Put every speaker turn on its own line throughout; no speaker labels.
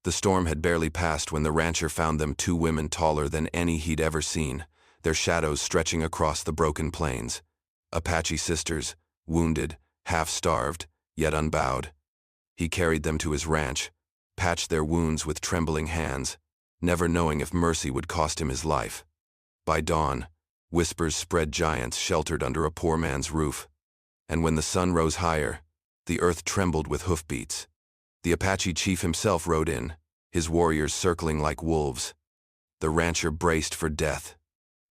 The storm had barely passed when the rancher found them two women taller than any he'd ever seen, their shadows stretching across the broken plains. Apache sisters, wounded, half-starved, yet unbowed. He carried them to his ranch, patched their wounds with trembling hands, never knowing if mercy would cost him his life. By dawn, whispers spread giants sheltered under a poor man's roof. And when the sun rose higher, the earth trembled with hoofbeats. The Apache chief himself rode in, his warriors circling like wolves. The rancher braced for death.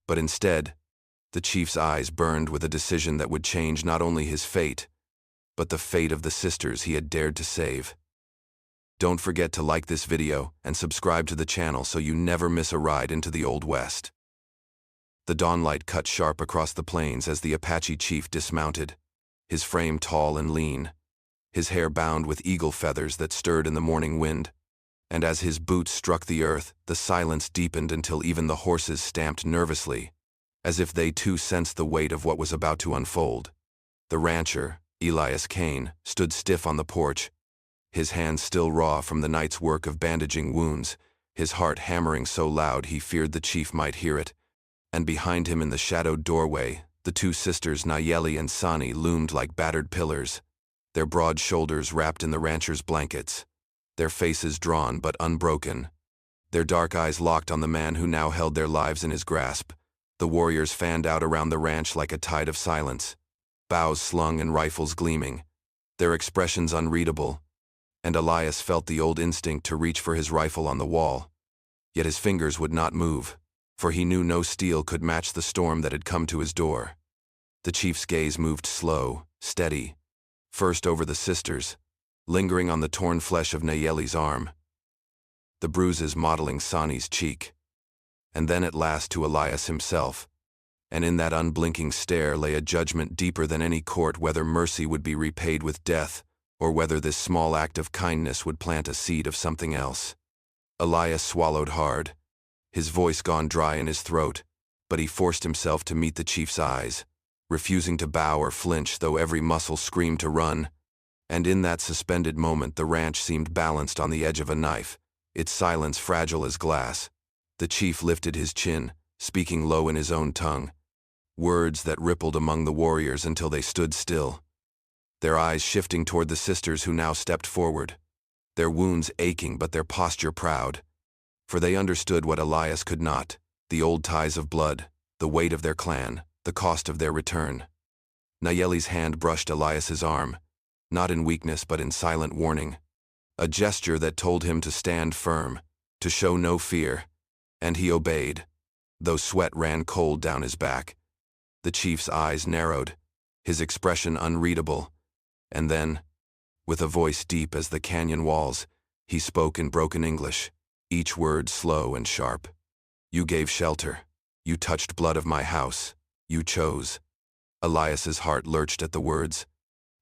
But instead, the chief's eyes burned with a decision that would change not only his fate, but the fate of the sisters he had dared to save. Don't forget to like this video and subscribe to the channel so you never miss a ride into the Old West. The dawnlight cut sharp across the plains as the Apache chief dismounted, his frame tall and lean, his hair bound with eagle feathers that stirred in the morning wind. And as his boots struck the earth, the silence deepened until even the horses stamped nervously, as if they too sensed the weight of what was about to unfold. The rancher, Elias Kane, stood stiff on the porch, his hands still raw from the night's work of bandaging wounds, his heart hammering so loud he feared the chief might hear it. And behind him in the shadowed doorway, the two sisters Nayeli and Sani loomed like battered pillars, their broad shoulders wrapped in the rancher's blankets, their faces drawn but unbroken, their dark eyes locked on the man who now held their lives in his grasp. The warriors fanned out around the ranch like a tide of silence, bows slung and rifles gleaming, their expressions unreadable, and Elias felt the old instinct to reach for his rifle on the wall. Yet his fingers would not move, for he knew no steel could match the storm that had come to his door. The chief's gaze moved slow, steady, first over the sisters, lingering on the torn flesh of Nayeli's arm, the bruises mottling Sani's cheek, and then at last to Elias himself. And in that unblinking stare lay a judgment deeper than any court, whether mercy would be repaid with death, or whether this small act of kindness would plant a seed of something else. Elias swallowed hard, his voice gone dry in his throat, but he forced himself to meet the chief's eyes, refusing to bow or flinch though every muscle screamed to run. And in that suspended moment the ranch seemed balanced on the edge of a knife, its silence fragile as glass. The chief lifted his chin, speaking low in his own tongue, words that rippled among the warriors until they stood still, their eyes shifting toward the sisters who now stepped forward, their wounds aching but their posture proud. For they understood what Elias could not, the old ties of blood, the weight of their clan, the cost of their return. Nayeli's hand brushed Elias's arm, not in weakness but in silent warning, a gesture that told him to stand firm, to show no fear, and he obeyed, though sweat ran cold down his back. The chief's eyes narrowed, his expression unreadable, and then, with a voice deep as the canyon walls, he spoke in broken English, each word slow and sharp. "You gave shelter. You touched blood of my house. You chose." Elias's heart lurched at the words,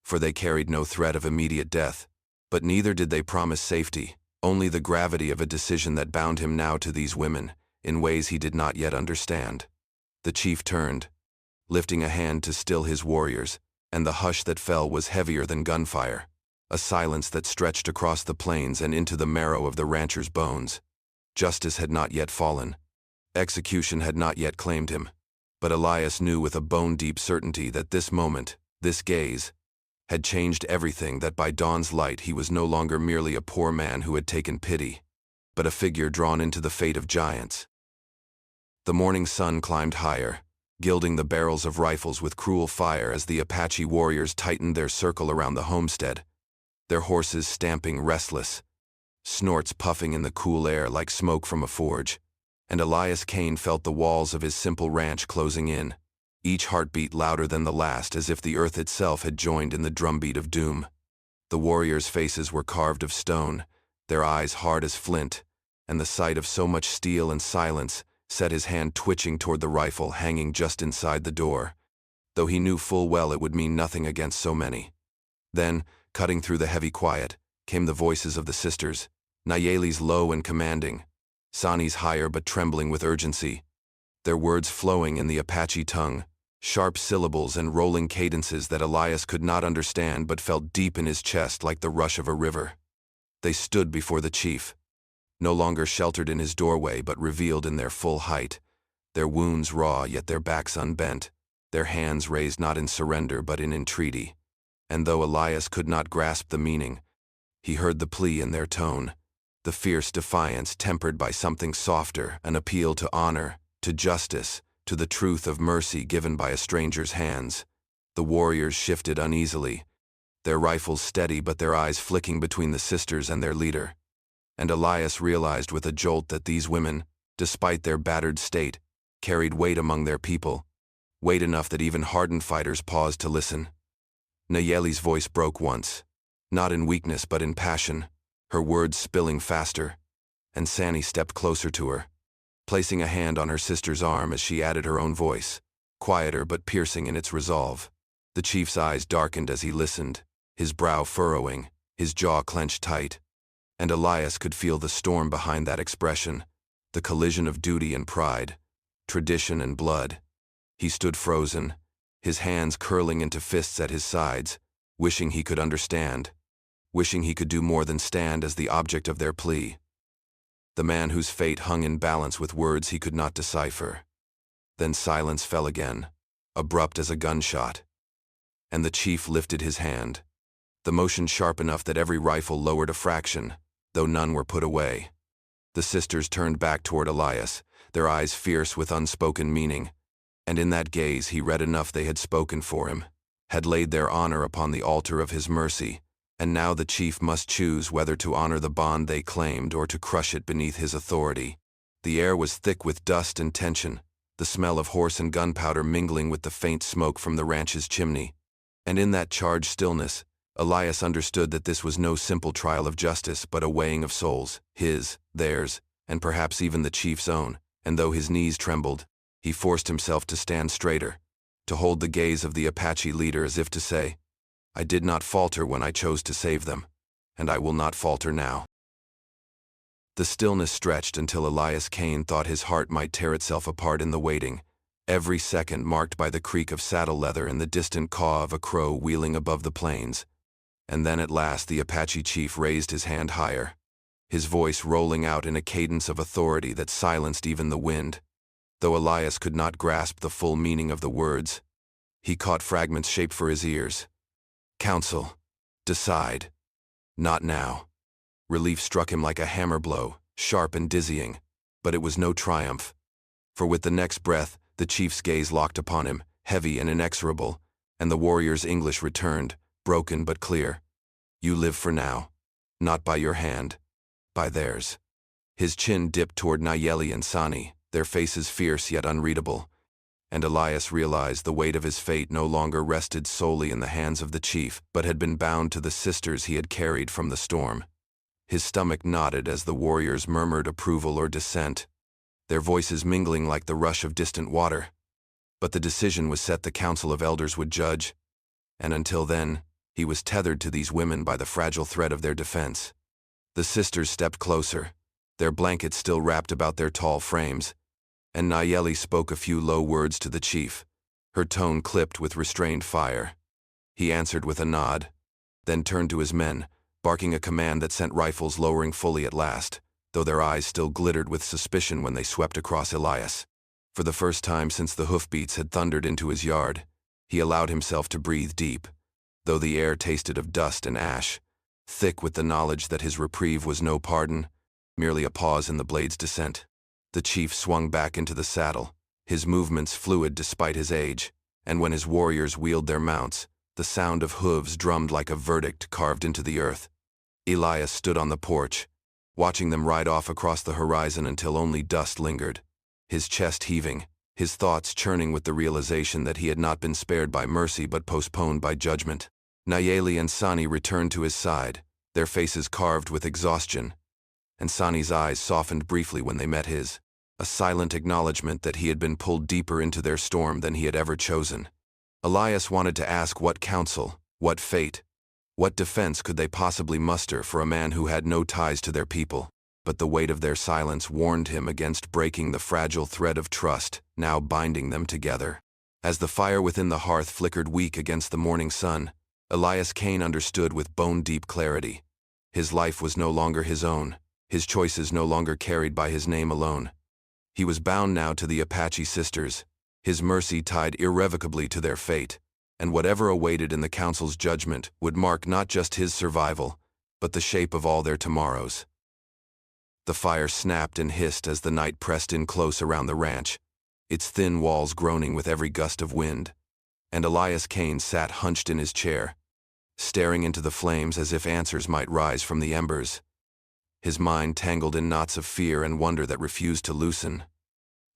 for they carried no threat of immediate death, but neither did they promise safety, only the gravity of a decision that bound him now to these women, in ways he did not yet understand. The chief turned, lifting a hand to still his warriors, and the hush that fell was heavier than gunfire, a silence that stretched across the plains and into the marrow of the rancher's bones. Justice had not yet fallen. Execution had not yet claimed him. But Elias knew with a bone-deep certainty that this moment, this gaze, had changed everything, that by dawn's light he was no longer merely a poor man who had taken pity, but a figure drawn into the fate of giants. The morning sun climbed higher, gilding the barrels of rifles with cruel fire as the Apache warriors tightened their circle around the homestead, their horses stamping restless, snorts puffing in the cool air like smoke from a forge. And Elias Kane felt the walls of his simple ranch closing in, each heartbeat louder than the last, as if the earth itself had joined in the drumbeat of doom. The warriors' faces were carved of stone, their eyes hard as flint, and the sight of so much steel and silence set his hand twitching toward the rifle hanging just inside the door, though he knew full well it would mean nothing against so many. Then, cutting through the heavy quiet, came the voices of the sisters, Nayeli's low and commanding, Sani's higher but trembling with urgency, their words flowing in the Apache tongue, sharp syllables and rolling cadences that Elias could not understand but felt deep in his chest like the rush of a river. They stood before the chief, no longer sheltered in his doorway but revealed in their full height, their wounds raw yet their backs unbent, their hands raised not in surrender but in entreaty. And though Elias could not grasp the meaning, he heard the plea in their tone, the fierce defiance tempered by something softer, an appeal to honor, to justice, to the truth of mercy given by a stranger's hands. The warriors shifted uneasily, their rifles steady but their eyes flicking between the sisters and their leader. And Elias realized with a jolt that these women, despite their battered state, carried weight among their people, weight enough that even hardened fighters paused to listen. Nayeli's voice broke once, not in weakness but in passion, her words spilling faster, and Sani stepped closer to her, placing a hand on her sister's arm as she added her own voice, quieter but piercing in its resolve. The chief's eyes darkened as he listened, his brow furrowing, his jaw clenched tight. And Elias could feel the storm behind that expression, the collision of duty and pride, tradition and blood. He stood frozen, his hands curling into fists at his sides, wishing he could understand, wishing he could do more than stand as the object of their plea. The man whose fate hung in balance with words he could not decipher. Then silence fell again, abrupt as a gunshot. And the chief lifted his hand, the motion sharp enough that every rifle lowered a fraction, though none were put away. The sisters turned back toward Elias, their eyes fierce with unspoken meaning, and in that gaze he read enough they had spoken for him, had laid their honor upon the altar of his mercy, and now the chief must choose whether to honor the bond they claimed or to crush it beneath his authority. The air was thick with dust and tension, the smell of horse and gunpowder mingling with the faint smoke from the ranch's chimney. And in that charged stillness, Elias understood that this was no simple trial of justice but a weighing of souls, his, theirs, and perhaps even the chief's own, and though his knees trembled, he forced himself to stand straighter, to hold the gaze of the Apache leader as if to say, "I did not falter when I chose to save them, and I will not falter now." The stillness stretched until Elias Kane thought his heart might tear itself apart in the waiting, every second marked by the creak of saddle leather and the distant caw of a crow wheeling above the plains. And then at last the Apache chief raised his hand higher, his voice rolling out in a cadence of authority that silenced even the wind. Though Elias could not grasp the full meaning of the words, he caught fragments shaped for his ears. "Council, decide. Not now." Relief struck him like a hammer blow, sharp and dizzying, but it was no triumph. For with the next breath, the chief's gaze locked upon him, heavy and inexorable, and the warrior's English returned, broken but clear. "You live for now. Not by your hand. By theirs." His chin dipped toward Nayeli and Sani, their faces fierce yet unreadable, and Elias realized the weight of his fate no longer rested solely in the hands of the chief, but had been bound to the sisters he had carried from the storm. His stomach knotted as the warriors murmured approval or dissent, their voices mingling like the rush of distant water. But the decision was set the council of elders would judge, and until then, he was tethered to these women by the fragile thread of their defense. The sisters stepped closer, their blankets still wrapped about their tall frames, and Nayeli spoke a few low words to the chief, her tone clipped with restrained fire. He answered with a nod, then turned to his men, barking a command that sent rifles lowering fully at last, though their eyes still glittered with suspicion when they swept across Elias. For the first time since the hoofbeats had thundered into his yard, he allowed himself to breathe deep, though the air tasted of dust and ash, thick with the knowledge that his reprieve was no pardon, merely a pause in the blade's descent. The chief swung back into the saddle, his movements fluid despite his age, and when his warriors wheeled their mounts, the sound of hooves drummed like a verdict carved into the earth. Elias stood on the porch, watching them ride off across the horizon until only dust lingered, his chest heaving, his thoughts churning with the realization that he had not been spared by mercy but postponed by judgment. Nayeli and Sani returned to his side, their faces carved with exhaustion, and Sani's eyes softened briefly when they met his, a silent acknowledgement that he had been pulled deeper into their storm than he had ever chosen. Elias wanted to ask what counsel, what fate, what defense could they possibly muster for a man who had no ties to their people, but the weight of their silence warned him against breaking the fragile thread of trust now binding them together. As the fire within the hearth flickered weak against the morning sun, Elias Kane understood with bone-deep clarity. His life was no longer his own, his choices no longer carried by his name alone. He was bound now to the Apache sisters, his mercy tied irrevocably to their fate, and whatever awaited in the council's judgment would mark not just his survival, but the shape of all their tomorrows. The fire snapped and hissed as the night pressed in close around the ranch, its thin walls groaning with every gust of wind, and Elias Kane sat hunched in his chair, staring into the flames as if answers might rise from the embers, his mind tangled in knots of fear and wonder that refused to loosen.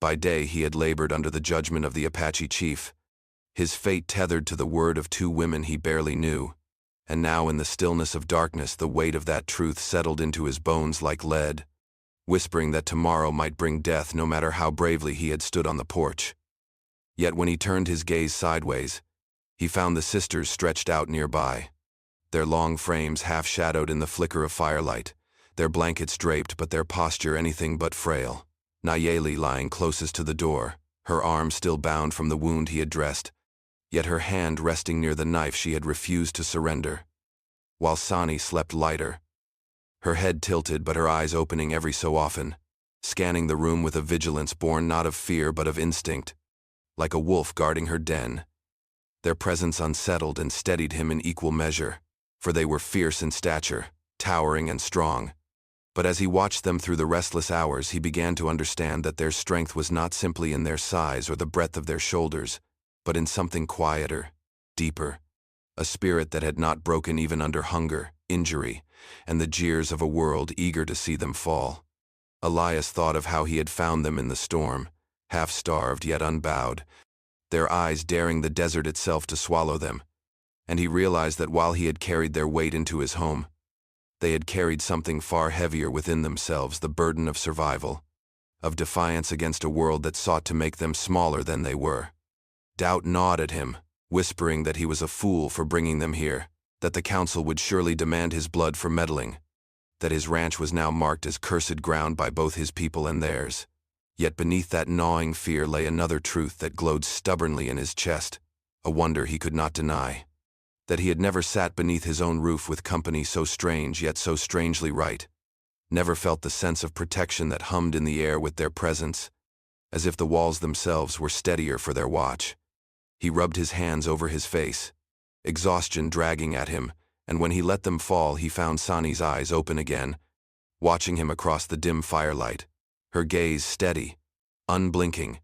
By day he had labored under the judgment of the Apache chief, his fate tethered to the word of two women he barely knew, and now in the stillness of darkness the weight of that truth settled into his bones like lead, whispering that tomorrow might bring death no matter how bravely he had stood on the porch. Yet when he turned his gaze sideways, he found the sisters stretched out nearby, their long frames half-shadowed in the flicker of firelight, their blankets draped but their posture anything but frail. Nayeli lying closest to the door, her arm still bound from the wound he had dressed, yet her hand resting near the knife she had refused to surrender, while Sani slept lighter, her head tilted but her eyes opening every so often, scanning the room with a vigilance born not of fear but of instinct, like a wolf guarding her den. Their presence unsettled and steadied him in equal measure, for they were fierce in stature, towering and strong. But as he watched them through the restless hours, he began to understand that their strength was not simply in their size or the breadth of their shoulders, but in something quieter, deeper, a spirit that had not broken even under hunger, injury, and the jeers of a world eager to see them fall. Elias thought of how he had found them in the storm, half-starved yet unbowed, their eyes daring the desert itself to swallow them, and he realized that while he had carried their weight into his home, they had carried something far heavier within themselves, the burden of survival, of defiance against a world that sought to make them smaller than they were. Doubt gnawed at him, whispering that he was a fool for bringing them here, that the council would surely demand his blood for meddling, that his ranch was now marked as cursed ground by both his people and theirs. Yet beneath that gnawing fear lay another truth that glowed stubbornly in his chest, a wonder he could not deny. That he had never sat beneath his own roof with company so strange yet so strangely right, never felt the sense of protection that hummed in the air with their presence, as if the walls themselves were steadier for their watch. He rubbed his hands over his face, exhaustion dragging at him, and when he let them fall he found Sani's eyes open again, watching him across the dim firelight, her gaze steady, unblinking,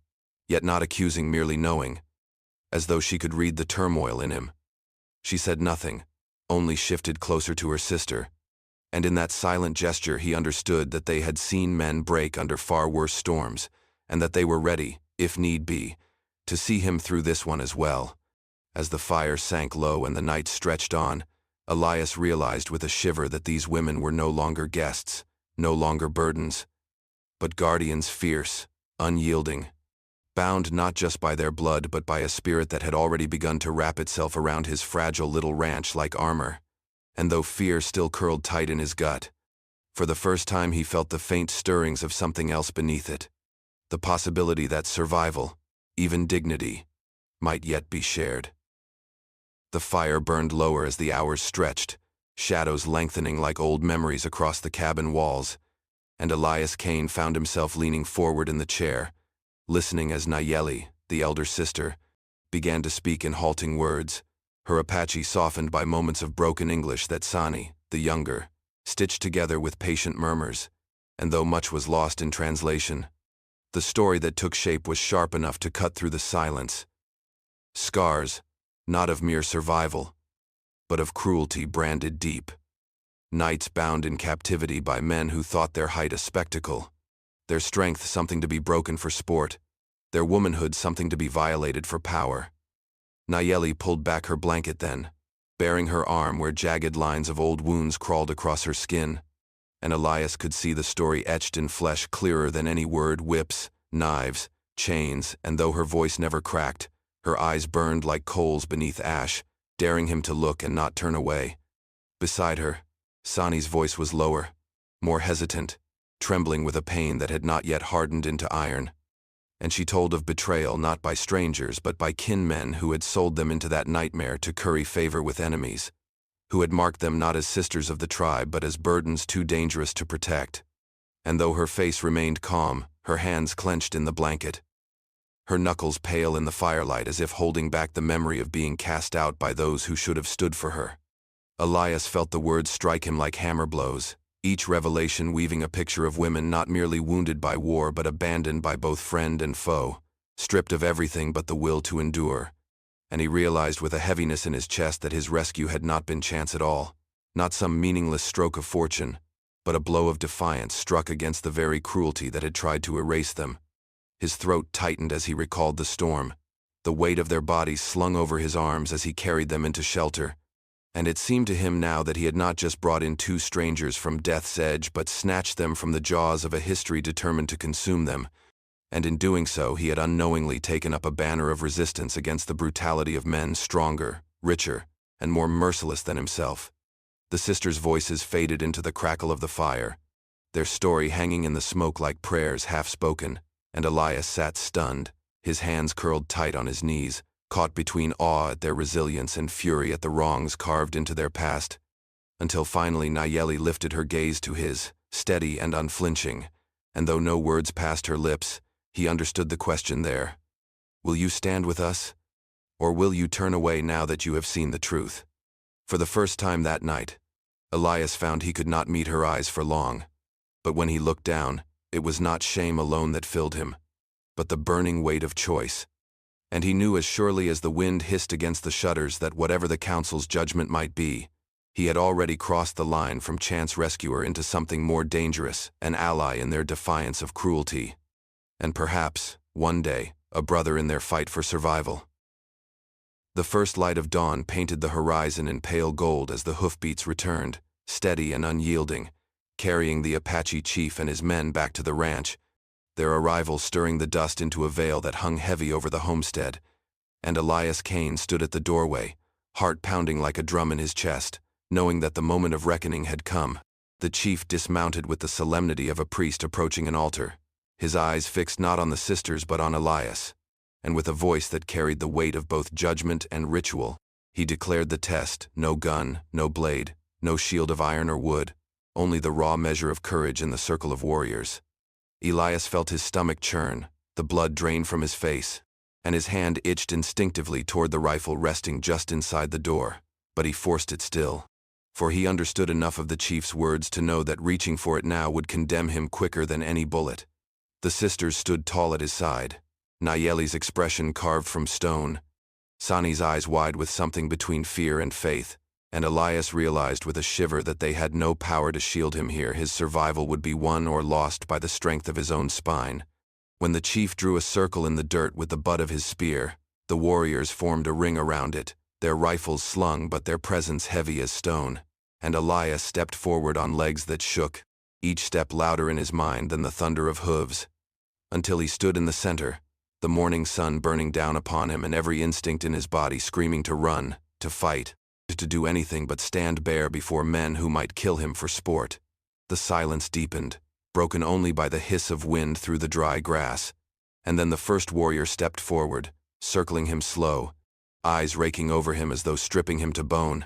yet not accusing, merely knowing, as though she could read the turmoil in him. She said nothing, only shifted closer to her sister, and in that silent gesture he understood that they had seen men break under far worse storms, and that they were ready, if need be, to see him through this one as well. As the fire sank low and the night stretched on, Elias realized with a shiver that these women were no longer guests, no longer burdens, but guardians fierce, unyielding, bound not just by their blood but by a spirit that had already begun to wrap itself around his fragile little ranch like armor. And though fear still curled tight in his gut, for the first time he felt the faint stirrings of something else beneath it, the possibility that survival, even dignity, might yet be shared. The fire burned lower as the hours stretched, shadows lengthening like old memories across the cabin walls, and Elias Kane found himself leaning forward in the chair, listening as Nayeli, the elder sister, began to speak in halting words, her Apache softened by moments of broken English that Sani, the younger, stitched together with patient murmurs, and though much was lost in translation, the story that took shape was sharp enough to cut through the silence. Scars, not of mere survival, but of cruelty branded deep. Knights bound in captivity by men who thought their height a spectacle, their strength something to be broken for sport, their womanhood something to be violated for power. Nayeli pulled back her blanket then, baring her arm where jagged lines of old wounds crawled across her skin, and Elias could see the story etched in flesh clearer than any word: whips, knives, chains, and though her voice never cracked, her eyes burned like coals beneath ash, daring him to look and not turn away. Beside her, Sani's voice was lower, more hesitant, trembling with a pain that had not yet hardened into iron, and she told of betrayal not by strangers but by kin-men who had sold them into that nightmare to curry favor with enemies, who had marked them not as sisters of the tribe but as burdens too dangerous to protect. and though her face remained calm, her hands clenched in the blanket, her knuckles pale in the firelight as if holding back the memory of being cast out by those who should have stood for her. Elias felt the words strike him like hammer blows, each revelation weaving a picture of women not merely wounded by war but abandoned by both friend and foe, stripped of everything but the will to endure. And he realized with a heaviness in his chest that his rescue had not been chance at all, not some meaningless stroke of fortune, but a blow of defiance struck against the very cruelty that had tried to erase them. His throat tightened as he recalled the storm, the weight of their bodies slung over his arms as he carried them into shelter, and it seemed to him now that he had not just brought in two strangers from death's edge but snatched them from the jaws of a history determined to consume them, and in doing so he had unknowingly taken up a banner of resistance against the brutality of men stronger, richer, and more merciless than himself. The sisters' voices faded into the crackle of the fire, their story hanging in the smoke like prayers half-spoken, and Elias sat stunned, his hands curled tight on his knees, caught between awe at their resilience and fury at the wrongs carved into their past, until finally Nayeli lifted her gaze to his, steady and unflinching, and though no words passed her lips, he understood the question there. Will you stand with us? Or will you turn away now that you have seen the truth? For the first time that night, Elias found he could not meet her eyes for long, but when he looked down, it was not shame alone that filled him, but the burning weight of choice. And he knew as surely as the wind hissed against the shutters that whatever the council's judgment might be, he had already crossed the line from chance rescuer into something more dangerous, an ally in their defiance of cruelty, and perhaps, one day, a brother in their fight for survival. The first light of dawn painted the horizon in pale gold as the hoofbeats returned, steady and unyielding, carrying the Apache chief and his men back to the ranch, their arrival stirring the dust into a veil that hung heavy over the homestead, and Elias Kane stood at the doorway, heart pounding like a drum in his chest, knowing that the moment of reckoning had come. The chief dismounted with the solemnity of a priest approaching an altar, his eyes fixed not on the sisters but on Elias, and with a voice that carried the weight of both judgment and ritual, he declared the test: no gun, no blade, no shield of iron or wood, only the raw measure of courage in the circle of warriors. Elias felt his stomach churn, the blood drain from his face, and his hand itched instinctively toward the rifle resting just inside the door, but he forced it still, for he understood enough of the chief's words to know that reaching for it now would condemn him quicker than any bullet. The sisters stood tall at his side, Nayeli's expression carved from stone, Sani's eyes wide with something between fear and faith, and Elias realized with a shiver that they had no power to shield him here. His survival would be won or lost by the strength of his own spine. When the chief drew a circle in the dirt with the butt of his spear, the warriors formed a ring around it, their rifles slung but their presence heavy as stone, and Elias stepped forward on legs that shook, each step louder in his mind than the thunder of hooves, until he stood in the center, the morning sun burning down upon him and every instinct in his body screaming to run, to fight, to do anything but stand bare before men who might kill him for sport. The silence deepened, broken only by the hiss of wind through the dry grass, and then the first warrior stepped forward, circling him slow, eyes raking over him as though stripping him to bone,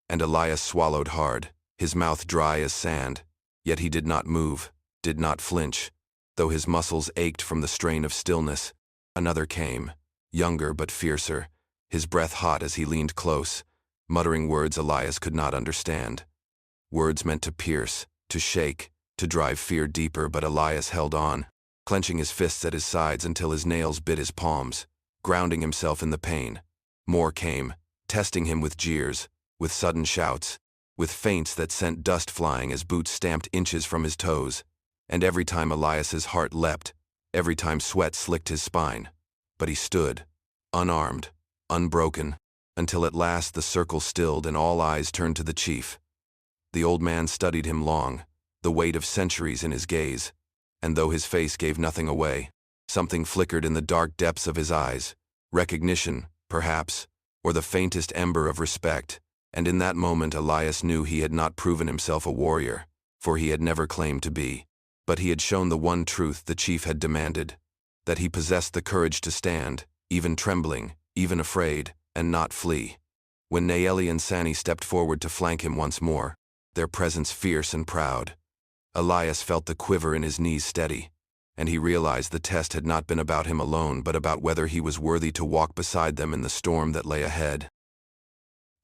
and Elias swallowed hard, his mouth dry as sand, yet he did not move, did not flinch, though his muscles ached from the strain of stillness. Another came, younger but fiercer, his breath hot as he leaned close, muttering words Elias could not understand. Words meant to pierce, to shake, to drive fear deeper, but Elias held on, clenching his fists at his sides until his nails bit his palms, grounding himself in the pain. More came, testing him with jeers, with sudden shouts, with feints that sent dust flying as boots stamped inches from his toes, and every time Elias's heart leapt, every time sweat slicked his spine. But he stood, unarmed, unbroken, until at last the circle stilled and all eyes turned to the chief. The old man studied him long, the weight of centuries in his gaze, and though his face gave nothing away, something flickered in the dark depths of his eyes, recognition, perhaps, or the faintest ember of respect, and in that moment Elias knew he had not proven himself a warrior, for he had never claimed to be, but he had shown the one truth the chief had demanded, that he possessed the courage to stand, even trembling, even afraid, and not flee. When Nayeli and Sani stepped forward to flank him once more, their presence fierce and proud, Elias felt the quiver in his knees steady, and he realized the test had not been about him alone but about whether he was worthy to walk beside them in the storm that lay ahead.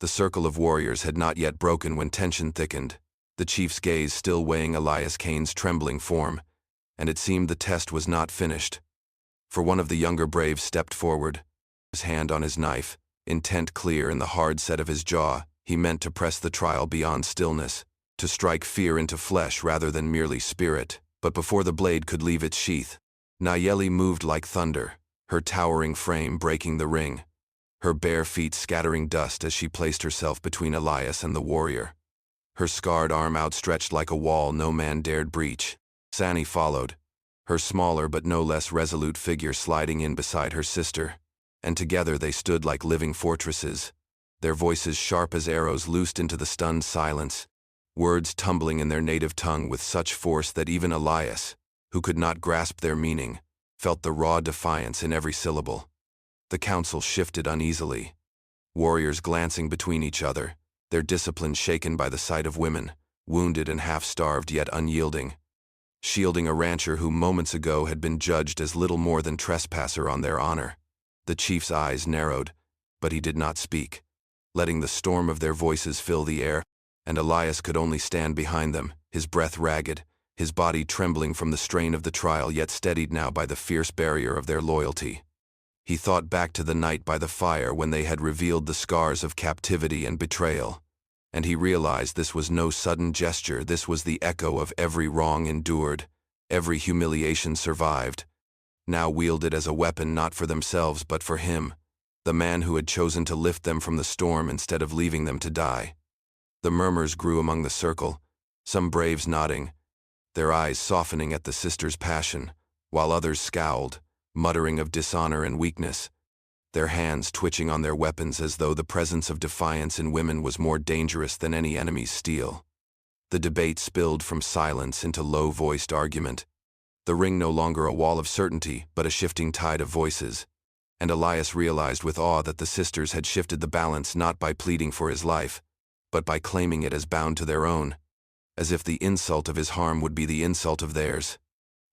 The circle of warriors had not yet broken when tension thickened, the chief's gaze still weighing Elias Kane's trembling form, and it seemed the test was not finished. For one of the younger braves stepped forward, his hand on his knife, intent clear in the hard set of his jaw. He meant to press the trial beyond stillness, to strike fear into flesh rather than merely spirit. But before the blade could leave its sheath, Nayeli moved like thunder, her towering frame breaking the ring, her bare feet scattering dust as she placed herself between Elias and the warrior, her scarred arm outstretched like a wall no man dared breach. Sani followed, her smaller but no less resolute figure sliding in beside her sister, and together they stood like living fortresses, their voices sharp as arrows loosed into the stunned silence, words tumbling in their native tongue with such force that even Elias, who could not grasp their meaning, felt the raw defiance in every syllable. The council shifted uneasily, warriors glancing between each other, their discipline shaken by the sight of women, wounded and half-starved yet unyielding, shielding a rancher who moments ago had been judged as little more than trespasser on their honor. The chief's eyes narrowed, but he did not speak, letting the storm of their voices fill the air, and Elias could only stand behind them, his breath ragged, his body trembling from the strain of the trial yet steadied now by the fierce barrier of their loyalty. He thought back to the night by the fire when they had revealed the scars of captivity and betrayal, and he realized this was no sudden gesture, this was the echo of every wrong endured, every humiliation survived, now wielded as a weapon not for themselves but for him, the man who had chosen to lift them from the storm instead of leaving them to die. The murmurs grew among the circle, some braves nodding, their eyes softening at the sisters' passion, while others scowled, muttering of dishonor and weakness, their hands twitching on their weapons as though the presence of defiance in women was more dangerous than any enemy's steel. The debate spilled from silence into low-voiced argument, the ring no longer a wall of certainty but a shifting tide of voices, and Elias realized with awe that the sisters had shifted the balance not by pleading for his life, but by claiming it as bound to their own, as if the insult of his harm would be the insult of theirs.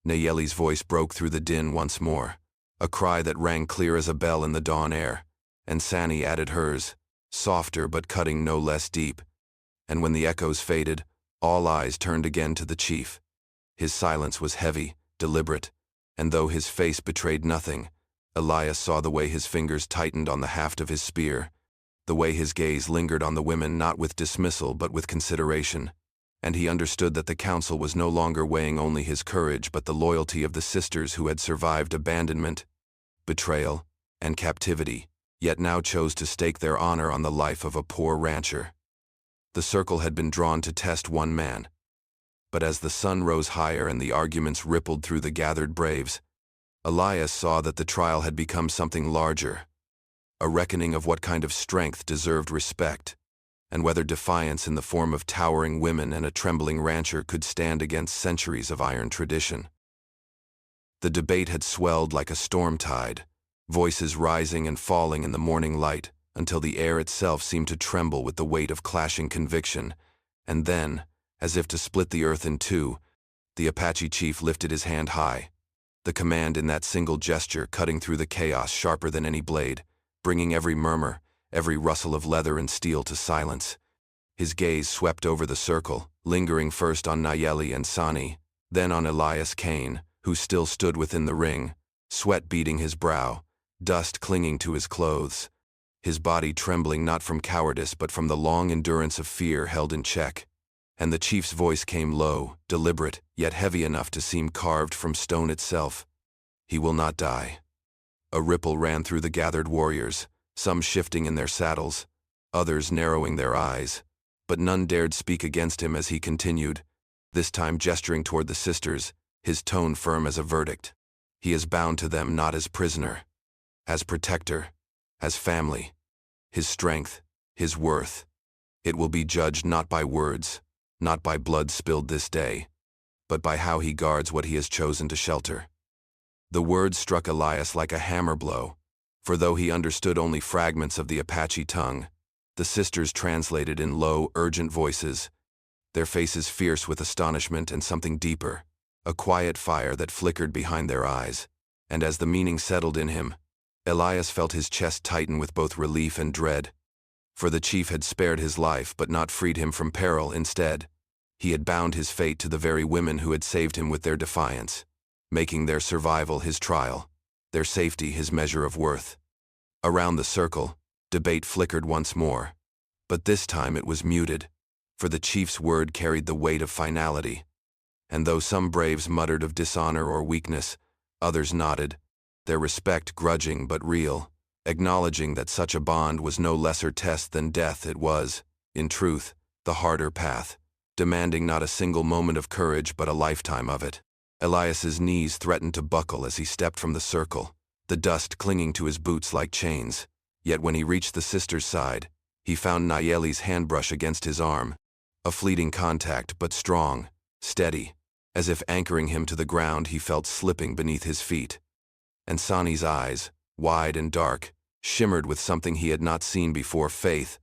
Nayeli's voice broke through the din once more, a cry that rang clear as a bell in the dawn air, and Sani added hers, softer but cutting no less deep, and when the echoes faded, all eyes turned again to the chief. His silence was heavy, deliberate, and though his face betrayed nothing, Elias saw the way his fingers tightened on the haft of his spear, the way his gaze lingered on the women not with dismissal but with consideration, and he understood that the council was no longer weighing only his courage but the loyalty of the sisters who had survived abandonment, betrayal, and captivity, yet now chose to stake their honor on the life of a poor rancher. The circle had been drawn to test one man, but as the sun rose higher and the arguments rippled through the gathered braves, Elias saw that the trial had become something larger, a reckoning of what kind of strength deserved respect, and whether defiance in the form of towering women and a trembling rancher could stand against centuries of iron tradition. The debate had swelled like a storm tide, voices rising and falling in the morning light, until the air itself seemed to tremble with the weight of clashing conviction, and then, as if to split the earth in two, the Apache chief lifted his hand high, the command in that single gesture cutting through the chaos sharper than any blade, bringing every murmur, every rustle of leather and steel to silence. His gaze swept over the circle, lingering first on Nayeli and Sani, then on Elias Kane, who still stood within the ring, sweat beading his brow, dust clinging to his clothes, his body trembling not from cowardice but from the long endurance of fear held in check. And the chief's voice came low, deliberate, yet heavy enough to seem carved from stone itself. He will not die. A ripple ran through the gathered warriors, some shifting in their saddles, others narrowing their eyes, but none dared speak against him as he continued, this time gesturing toward the sisters, his tone firm as a verdict. He is bound to them not as prisoner, as protector, as family. His strength, his worth. It will be judged not by words, not by blood spilled this day, but by how he guards what he has chosen to shelter. The words struck Elias like a hammer blow, for though he understood only fragments of the Apache tongue, the sisters translated in low, urgent voices, their faces fierce with astonishment and something deeper, a quiet fire that flickered behind their eyes. And as the meaning settled in him, Elias felt his chest tighten with both relief and dread. For the chief had spared his life but not freed him from peril. Instead, he had bound his fate to the very women who had saved him with their defiance, making their survival his trial, their safety his measure of worth. Around the circle, debate flickered once more, but this time it was muted, for the chief's word carried the weight of finality. And though some braves muttered of dishonor or weakness, others nodded, their respect grudging but real, acknowledging that such a bond was no lesser test than death. It was, in truth, the harder path, demanding not a single moment of courage but a lifetime of it. Elias's knees threatened to buckle as he stepped from the circle, the dust clinging to his boots like chains. Yet when he reached the sister's side, he found Nayeli's handbrush against his arm, a fleeting contact but strong, steady, as if anchoring him to the ground. He felt slipping beneath his feet. And Sani's eyes, wide and dark, shimmered with something he had not seen before: faith,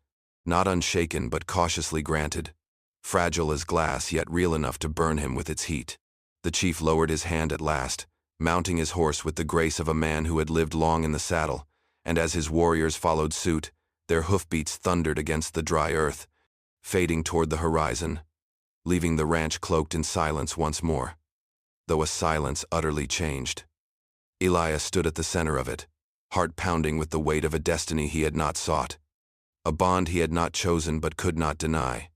not unshaken but cautiously granted, fragile as glass yet real enough to burn him with its heat. The chief lowered his hand at last, mounting his horse with the grace of a man who had lived long in the saddle, and as his warriors followed suit, their hoofbeats thundered against the dry earth, fading toward the horizon, leaving the ranch cloaked in silence once more, though a silence utterly changed. Elias stood at the center of it, heart pounding with the weight of a destiny he had not sought, a bond he had not chosen but could not deny.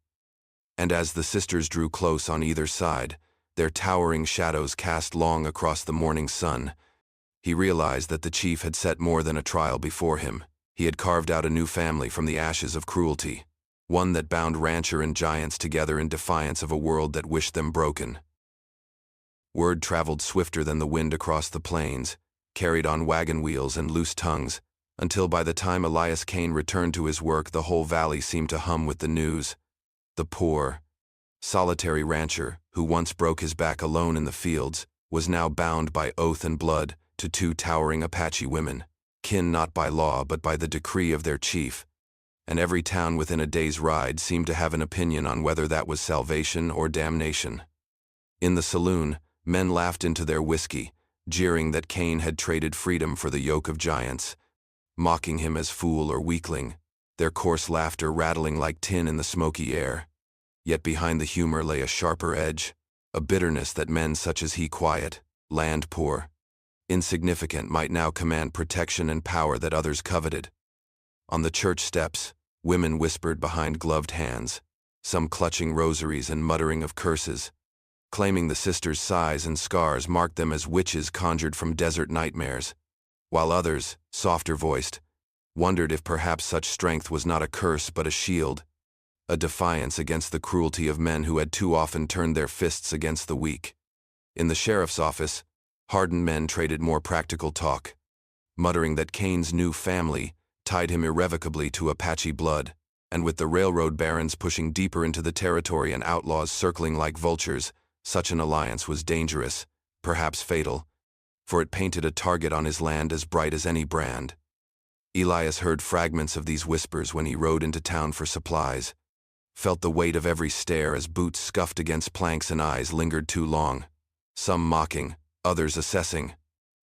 And as the sisters drew close on either side, their towering shadows cast long across the morning sun, he realized that the chief had set more than a trial before him. He had carved out a new family from the ashes of cruelty, one that bound rancher and giants together in defiance of a world that wished them broken. Word traveled swifter than the wind across the plains, carried on wagon wheels and loose tongues, until by the time Elias Kane returned to his work, the whole valley seemed to hum with the news. The poor, solitary rancher, who once broke his back alone in the fields, was now bound by oath and blood to two towering Apache women, kin not by law but by the decree of their chief, and every town within a day's ride seemed to have an opinion on whether that was salvation or damnation. In the saloon, men laughed into their whiskey, jeering that Kane had traded freedom for the yoke of giants, mocking him as fool or weakling, their coarse laughter rattling like tin in the smoky air. Yet behind the humor lay a sharper edge, a bitterness that men such as he, quiet, land-poor, insignificant, might now command protection and power that others coveted. On the church steps, women whispered behind gloved hands, some clutching rosaries and muttering of curses, claiming the sisters' sighs and scars marked them as witches conjured from desert nightmares, while others, softer-voiced, wondered if perhaps such strength was not a curse but a shield, a defiance against the cruelty of men who had too often turned their fists against the weak. In the sheriff's office, hardened men traded more practical talk, muttering that Kane's new family tied him irrevocably to Apache blood, and with the railroad barons pushing deeper into the territory and outlaws circling like vultures, such an alliance was dangerous, perhaps fatal, for it painted a target on his land as bright as any brand. Elias heard fragments of these whispers when he rode into town for supplies, felt the weight of every stare as boots scuffed against planks and eyes lingered too long, some mocking, others assessing,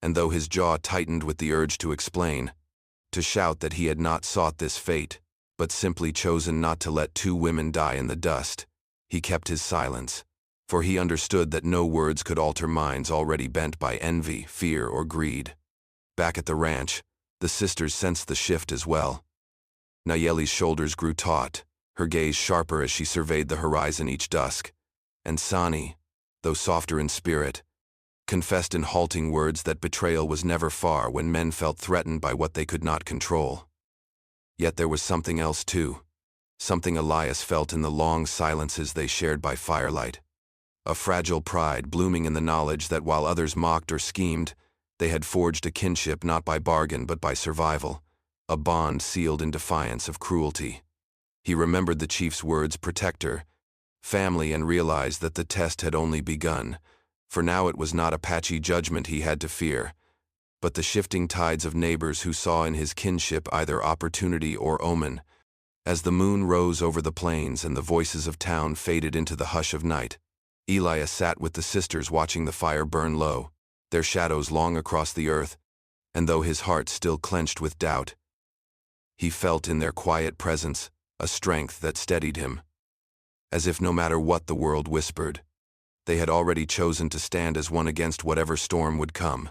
and though his jaw tightened with the urge to explain, to shout that he had not sought this fate, but simply chosen not to let two women die in the dust, he kept his silence, for he understood that no words could alter minds already bent by envy, fear, or greed. Back at the ranch, the sisters sensed the shift as well. Nayeli's shoulders grew taut, her gaze sharper as she surveyed the horizon each dusk, and Sani, though softer in spirit, confessed in halting words that betrayal was never far when men felt threatened by what they could not control. Yet there was something else too, something Elias felt in the long silences they shared by firelight, a fragile pride blooming in the knowledge that while others mocked or schemed, they had forged a kinship not by bargain but by survival, a bond sealed in defiance of cruelty. He remembered the chief's words, protector, family, and realized that the test had only begun, for now it was not Apache judgment he had to fear, but the shifting tides of neighbors who saw in his kinship either opportunity or omen. As the moon rose over the plains and the voices of town faded into the hush of night, Elias sat with the sisters watching the fire burn low, their shadows long across the earth, and though his heart still clenched with doubt, he felt in their quiet presence a strength that steadied him, as if no matter what the world whispered, they had already chosen to stand as one against whatever storm would come.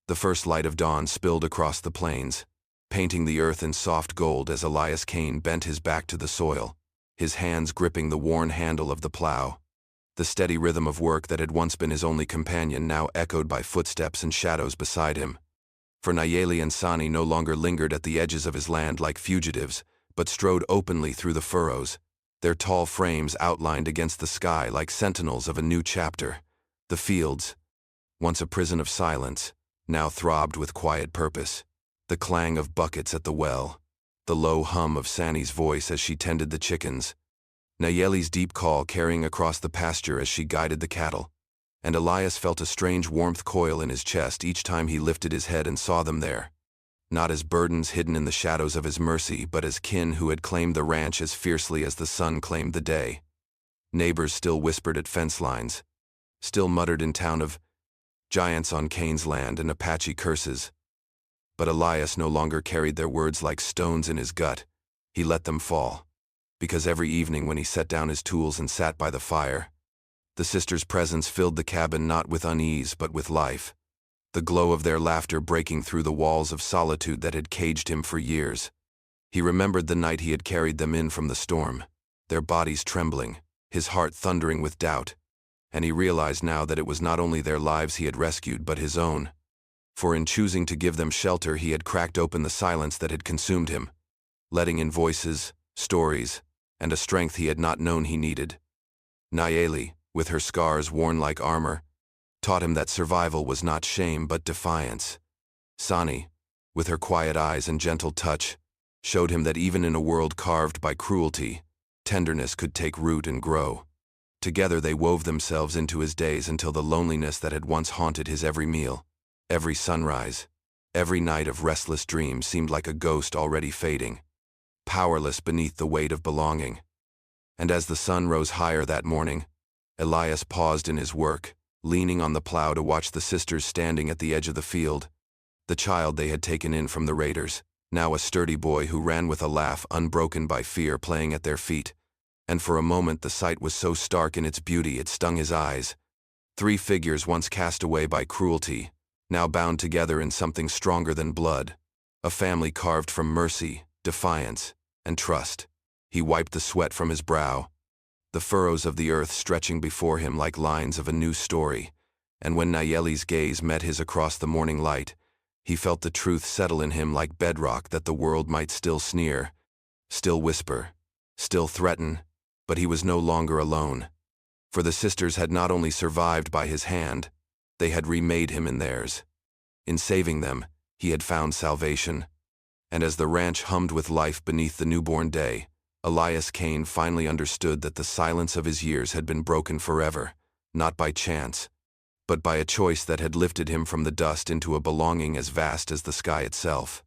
The first light of dawn spilled across the plains, painting the earth in soft gold as Elias Kane bent his back to the soil, his hands gripping the worn handle of the plow. The steady rhythm of work that had once been his only companion now echoed by footsteps and shadows beside him. For Nayeli and Sani no longer lingered at the edges of his land like fugitives, but strode openly through the furrows, their tall frames outlined against the sky like sentinels of a new chapter. The fields, once a prison of silence, now throbbed with quiet purpose. The clang of buckets at the well, the low hum of Sani's voice as she tended the chickens, Nayeli's deep call carrying across the pasture as she guided the cattle, and Elias felt a strange warmth coil in his chest each time he lifted his head and saw them there, not as burdens hidden in the shadows of his mercy, but as kin who had claimed the ranch as fiercely as the sun claimed the day. Neighbors still whispered at fence lines, still muttered in town of giants on Kane's land and Apache curses. But Elias no longer carried their words like stones in his gut. He let them fall, because every evening when he set down his tools and sat by the fire, the sisters' presence filled the cabin not with unease but with life, the glow of their laughter breaking through the walls of solitude that had caged him for years. He remembered the night he had carried them in from the storm, their bodies trembling, his heart thundering with doubt, and he realized now that it was not only their lives he had rescued but his own. For in choosing to give them shelter he had cracked open the silence that had consumed him, letting in voices, stories, and a strength he had not known he needed. Nayeli, with her scars worn like armor, taught him that survival was not shame but defiance. Sani, with her quiet eyes and gentle touch, showed him that even in a world carved by cruelty, tenderness could take root and grow. Together they wove themselves into his days until the loneliness that had once haunted his every meal, every sunrise, every night of restless dreams seemed like a ghost already fading, powerless beneath the weight of belonging. And as the sun rose higher that morning, Elias paused in his work, leaning on the plow to watch the sisters standing at the edge of the field, the child they had taken in from the raiders, now a sturdy boy who ran with a laugh unbroken by fear playing at their feet, and for a moment the sight was so stark in its beauty it stung his eyes. 3 figures once cast away by cruelty, now bound together in something stronger than blood, a family carved from mercy, defiance, and trust. He wiped the sweat from his brow, the furrows of the earth stretching before him like lines of a new story, and when Nayeli's gaze met his across the morning light, he felt the truth settle in him like bedrock that the world might still sneer, still whisper, still threaten, but he was no longer alone. For the sisters had not only survived by his hand, they had remade him in theirs. In saving them, he had found salvation. And as the ranch hummed with life beneath the newborn day, Elias Kane finally understood that the silence of his years had been broken forever, not by chance, but by a choice that had lifted him from the dust into a belonging as vast as the sky itself.